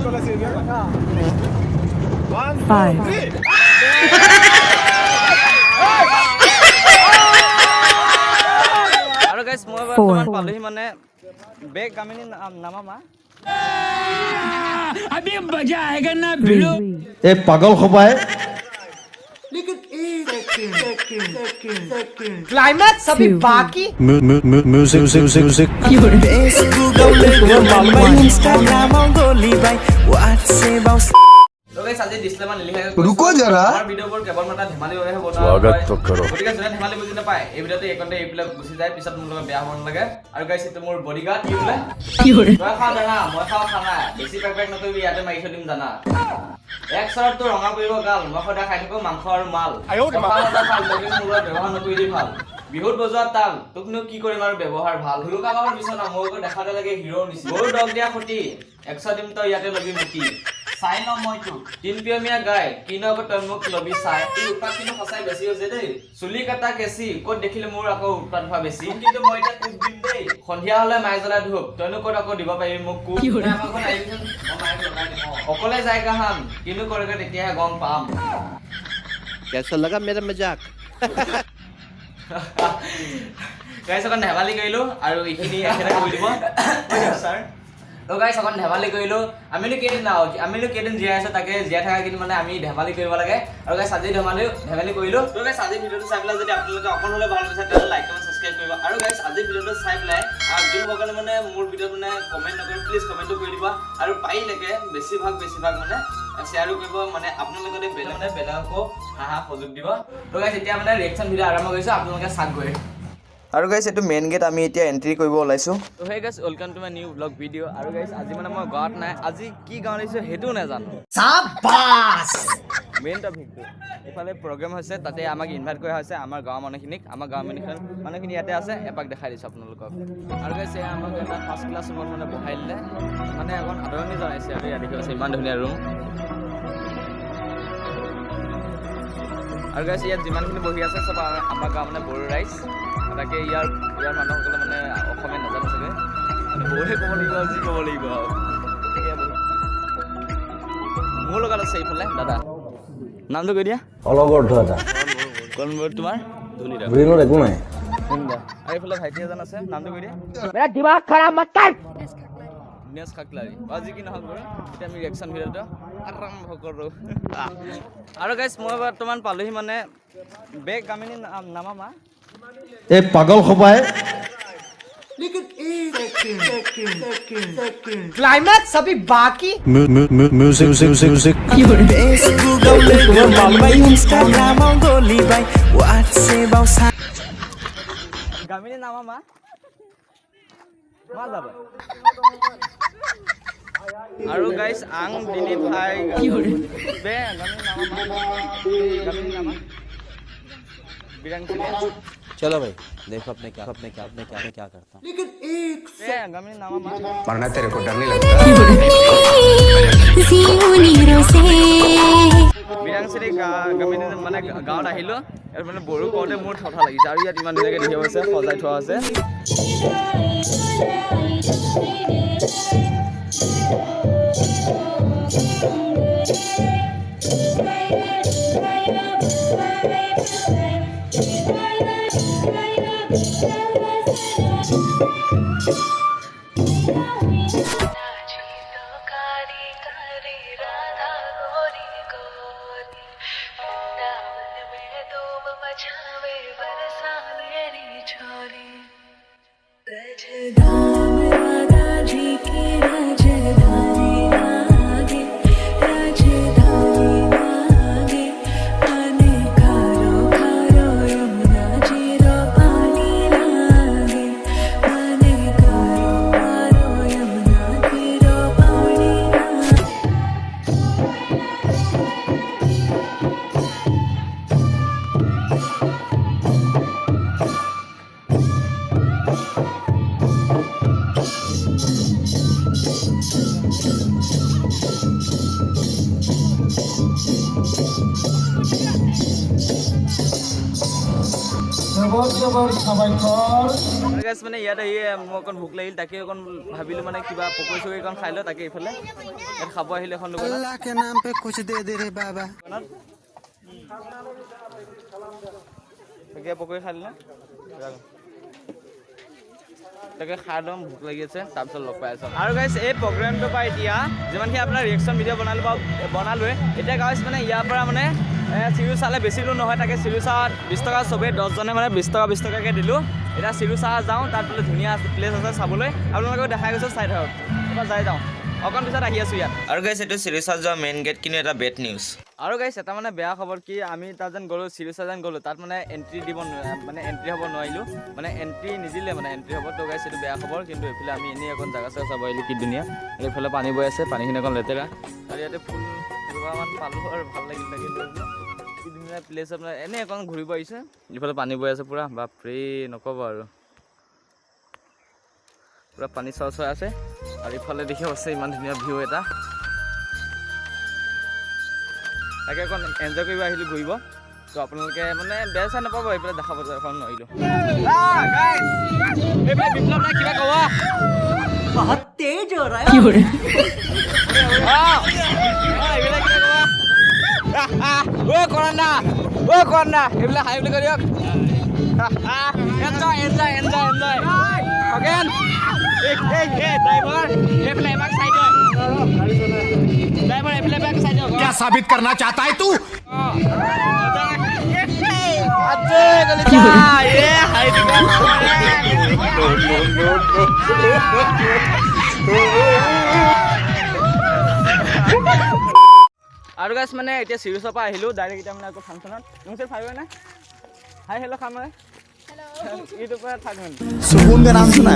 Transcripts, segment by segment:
5 আৰু গাইস মই বৰ্তমান পালোহি মানে বেগ গামিনী নামামা अभी मजा आएगा ना भिड़ो 3 ए पागल खपाए क्लाइमैक्स अभी बाकी म्यूजिक तो गाइस আজি ডিসক্লেমার লিখা रुको जरा আমাৰ ভিডিওবোৰ কেৱল মাত্ৰ ধেমালি বাবে হ'ব स्वागत तो करो গতিকে যোনে ধেমালি বুজি নাপায় এই ভিডিওতে এইকণতে এইবিলাক গুচি যায় পিছত মোৰ লগত বেয়া হ'ব নালাগে আৰু গাইস এইটো মোৰ বডিগাৰ্ড কি বোলে তই খা জানা মই খাওঁ খানা বেছি পেক নকৰিবি ইয়াতে মাৰি থৈ দিম জানা এক চৰত তো ৰঙা পৰিব গাল মই সদায় খাই থাকো মাংস আৰু মাল ব্যৱহাৰ নকৰিবি ভাল বিহুত বজোৱা তাল তোকনো কি কৰিম আৰু ব্যৱহাৰ ভাল হিৰো কাবাৰ বিছনা মোক দেখাতে লাগে হিৰো নিছি গৰু ডগ দিয়া খুটি 100 দিম তই ইয়াতে লবি মুটি চাই ন মই তো তিন পিয়মিয়া গায় কিনো আকৌ তই মোক লবি চাই এই উৎপাত কিন্তু সঁচাই বেছি হৈছে দেই চুলি কাটা কেছি ক'ত দেখিলে মোৰ আকৌ উৎপাত হোৱা বেছি কিন্তু মই এটা কুক দিম দেই সন্ধিয়া হলে মাই জ্বলা ধূপ তইনো ক'ত আকৌ দিব পাৰিবি মোক কুক আমাক আহিবিচোন অকলে যায় কাহান কিনো কৰেগে তেতিয়াহে গম পাম कैसा लगा मेरा मजाक গাইস অকন ধেমালি কৰিলো আৰু এইখিনি একেটা কৰি দিব স্যাৰ তো গাইস অকন ধেমালি কৰিলো আমিনো কেদিন জীয়াই আছো তাকে জীয়াই থাকা কিন্তু মানে আমি ধেমালি কৰিব লাগে আৰু গাইস আজি ধেমালি কৰিলো তো গাইস আজি ভিডিওটো চাই পেলাই যদি আপোনালোকে অকন হলে ভাল পাইছে তেতিয়াহলে লাইক কমেন্ট সাবস্ক্ৰাইব কৰিব আৰু গাইস আজি ভিডিওটো চাই পেলাই যোন সকলে মানে মোৰ ভিডিওত মানে কমেন্ট নকৰে প্লিজ কমেন্টটো কৰি দিবা আৰু পাইলেকে বেছিভাগ মানে শ্বেয়াৰো কৰিব মানে আপোনালোকে বেলেগকো হাহা সুযোগ দিব তো গাইস এতিয়া মানে ৰিঅ্যাকচন ভিডিও আৰম্ভ কৰিছো আপোনালোকে চাক গৈ আৰু গাইস এটো মেইন গেট আমি এতিয়া এন্ট্ৰি কৰিব ওলাইছো তো hey guys welcome to my new blog video আৰু গাইস আজি মানে মই গাঁৱত নাই আজি কি গাঁও আহিছো হেতু নাজানো शाबाश মেইন টপিকটো ইফালে প্ৰগ্ৰাম হৈছে তাতে আমাক ইনভাইট কৰা হৈছে আমাৰ গাঁৱৰ মানুহখিনি ইয়াতে আছে এপাক দেখাই দিছো আপোনালোকক আৰু গাইস আমাক এটা ফাৰ্ষ্ট ক্লাছ ৰুমত মানে বহাই দিলে মানে এখন আদৰণি জনাইছে আৰু ইয়াত দেখি আছে ইমান ধুনীয়া ৰুম আৰু গাইস ইয়াত যিমানখিনি বহি আছে সব আমাৰ গাঁও মানে বড়ো ৰাইজ তাকে ইয়াৰ মানুহসকলে মানে অসমীয়া নাজানে চাগে মানে বড়োহে ক'ব লাগিব যি ক'ব লাগিব মোৰ লগত আছে এইফালে দাদা নামটো কৈ দিয়া অলগৰ্ধ এটা কোন তোমাৰ ধুনিদা ব্ৰেইনৰ একো নাই ধুনিদা আৰু এইফালে ভাইটি এজন আছে নামটো কৈ দিয়া मेरा दिमाग खराब मत कर দিনেশ খাকলাৰী আজি কি নহ'ল বাৰু এতিয়া আমি ৰিঅ্যাকচন ভিডিঅ'টো আৰম্ভ কৰোঁ আৰু গাইস মই বৰ্তমান পালোহি মানে বেগ গামিনী নামামা ए पागल खपाए क्लाइमैक्स अभी बाकी म्यूजिक গামিনী নামামা মা যাব আৰু গাইস আং দিলীপ ভাই বে গামিনী নামা বিৰাংশী चलो भाई देखो अपने क्या करता हूँ गामिनी नामा वरना तेरे को डर नहीं लगता বিৰাংশী গামিনী মানে গাঁৱত আহিলো আৰু মানে বড়ো কওঁতে মোৰ ঠঠা লাগিছে আৰু ইয়াত ইমান ধুনীয়াকৈ দেখিব আছে সজাই থোৱা আছে গাইছ মানে ইয়াত আহি মোৰ অকণ ভোক লাগিল তাকে অকণ ভাবিলো মানে কিবা পকৰি চকৰি অকণ খাই লওঁ তাকে এইফালে ইয়াত খাব আহিলে এখন দোকানত अल्लाह के नाम पे कुछ दे दे रे बाबा তাকে পকৰি খাই দিলে তাকে খাই ল'ম ভোক লাগি আছে তাৰপিছত লগ পাই আছোঁ আৰু গাইছ এই প্ৰগ্ৰেমটোৰ পৰা এতিয়া যিমানখিনি আপোনাৰ ৰিয়েকশ্যন ভিডিঅ' বনালোৱে এতিয়া গাইছ মানে ইয়াৰ পৰা মানে চিৰু চালে বেছি দূৰ নহয় তাকে চিৰু চাহ 20 টকা চবেই 10জনে মানে 20 টকাকৈ দিলোঁ এতিয়া চিৰু চাহ যাওঁ তাত বোলে ধুনীয়া প্লেচ আছে চাবলৈ আপোনালোকক দেখাই গৈছোঁ চাই থাকক এবাৰ যাই যাওঁ অকণ পিছত আহি আছোঁ ইয়াত আৰু গাইছ এইটো চিৰু চাহ যোৱা মেইন গেট কিন্তু এটা বেড নিউজ আৰু গাইছ এটা মানে বেয়া খবৰ কি আমি তাত যেন গ'লোঁ চিৰু চাহ যেন গ'লোঁ তাত মানে এণ্ট্ৰি হ'ব নোৱাৰিলোঁ মানে এণ্ট্ৰি নিদিলে মানে এণ্ট্ৰি হ'ব তো গাইছ এইটো বেয়া খবৰ কিন্তু এইফালে আমি এনেই অকণ জাগা চাই চাব আহিলোঁ কি ধুনীয়া আৰু এইফালে পানী বৈ আছে পানীখিনি অকণ লেতেৰা আৰু ইয়াতে ফুল দুবাৰমান পালোঁ আৰু ভাল লাগিল তাকে কি ধুনীয়া প্লেচ আপোনাৰ এনেই অকণ ঘূৰিব আহিছে ইফালে পানী বৈ আছে পূৰা বাপৰে নক'ব আৰু পূৰা পানী চৰ আছে আৰু ইফালে দেখি আছে ইমান ধুনীয়া ভিউ এটা তাকে অকণ এনজয় কৰিব আহিলোঁ ঘূৰিব তো আপোনালোকে মানে বেয়া চাই নাপাব এইফালে দেখাব এখন নোৱাৰিলোঁ বিপ্লৱ নাই কিবা ক'ব बहुत तेज हो रहा है কৰণ এইবিলাক হাই বুলি কৈ দিয়ক এনজয় क्या साबित करना चाहता है तू আৰু গাইছ মানে এতিয়া চিৰিউছৰ পৰা আহিলোঁ ডাইৰেক্ট এতিয়া মানে আকৌ ফাংচনত মোৰ ফাইভ হয় না হাই হেল্ল' খাম মই ইউটিউবৰ পৰা থাক মানে सुकून का नाम सुना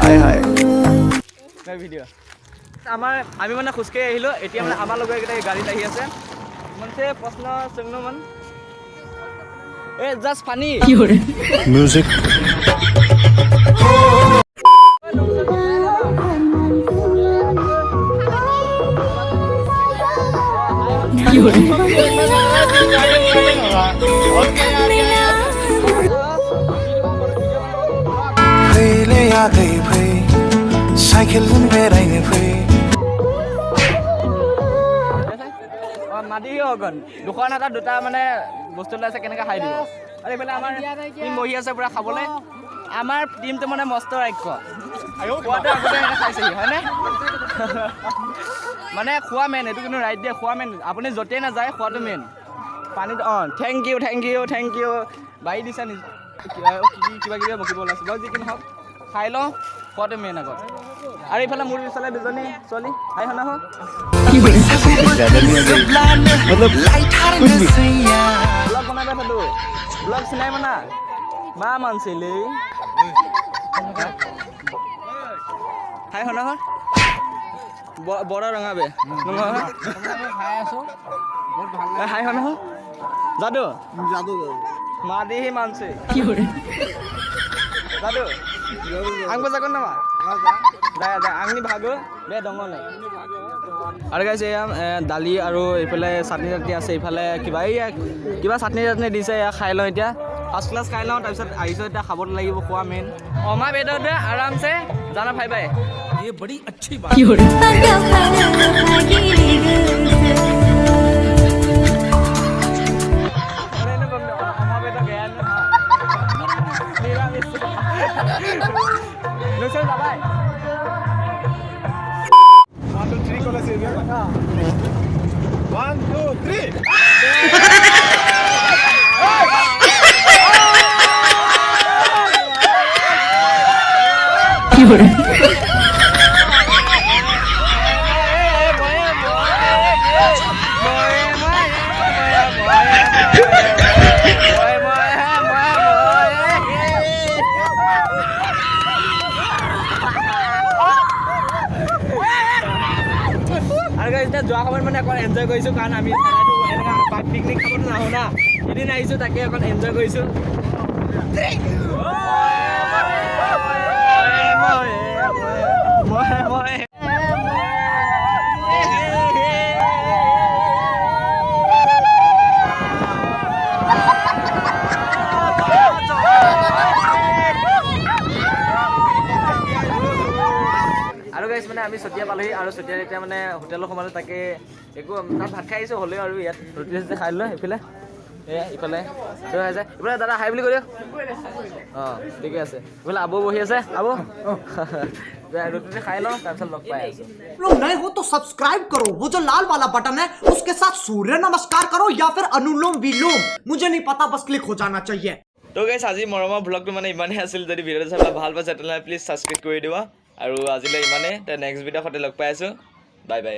हाय हाय ভিডিঅ' আমি মানে খোজকাঢ়ি আহিলোঁ এতিয়া মানে আমাৰ লগৰকেইটা গাড়ীত আহি আছে মানে প্ৰশ্ন চিহ্নমান জাষ্ট ফানি म्यूजिक फैले आगै फै साइकेलजों बेरायनो फै মাতি অকণ দুখন এটা দুটা মানে বস্তু লৈ আছে কেনেকৈ খাই দিব আৰু এইফালে আমাৰ টিম বহি আছে পূৰা খাবলৈ আমাৰ টিমটো মানে মস্ত ৰাক্ষ খোৱাটো আগতে এনেকৈ খাইছেহি হয়নে মানে খোৱা মেইন এইটো কিন্তু ৰাইট দিয়ে খোৱা মেইন আপুনি য'তেই নাযায় খোৱাটো মেইন পানীত থেংক ইউ বাঢ়ি দিছে কিবা কিবি বকিব ওলাইছে বাৰু যিকি নহওক খাই লওঁ খোৱাটো মেইন আগত আৰু এইফালে মোৰ পিছফালে দুজনী ছোৱালী হাই শুনা হওক ব্লগ বনাই থাকোঁ ব্লগ চিনাই মানা মা মানছিলে হাই শুনা হওক বড় ৰঙাবে হাই শুনা হওক যাদু মা দিহি মানছে যাদু आंबो जागोन नामा जाया आंनि भागो बे दङ नै আৰু গাইছে দালি আৰু এইফালে চাটনি আছে এইফালে কিবা চাটনি দিছে খাই লওঁ এতিয়া ফাৰ্ষ্ট ক্লাছ খাই লওঁ তাৰপিছত আহিছোঁ এতিয়া খাব লাগিব খোৱা মেইন অমা বেদতে আৰামছে জানা ভাই ভাই ये बड़ी अच्छी बात Lucian bye. 1 2 3 कोला से 1 2 3 যোৱা সময়ত মানে অকণ এনজয় কৰিছোঁ কাৰণ আমি এনেকুৱা পিকনিক খাবলৈ নাহোঁ না এদিন আহিছোঁ তাকে অকণ এনজয় কৰিছোঁ পালেহি আৰু চতিয়াত এতিয়া মানে হোটেলত সোমালো তাকে একো তাত ভাত খাই আহিছোঁ হ'লেও আৰু ইয়াত ৰুটি চুটি খাই লৈ এইফালে এয়া ইফালে হৈ যায় ইফালে দাদা হাই বুলি কৈ দিয়ক অঁ ঠিকে আছে ইফালে আবু বহি আছে আবু ৰুটি খাই লওঁ তাৰপিছত লগ পাই আছোঁ लोग नए हो तो सब्सक्राइब करो वो जो लाल वाला बटन है उसके साथ सूर्य नमस्कार करो या फिर अनुलोम विलोम मुझे नहीं पता बस क्लिक हो जाना चाहिए তো গাইছ আজি মৰমৰ ব্লগটো মানে ইমানেই আছিল যদি ভিডিঅ'টো চাই ভাল পাইছে তেনেহ'লে প্লিজ ছাবস্ক্ৰাইব কৰি দিবা আৰু আজিলৈ ইমানেই নেক্সট ভিডিঅ' সৈতে লগ পাই আছোঁ বাই বাই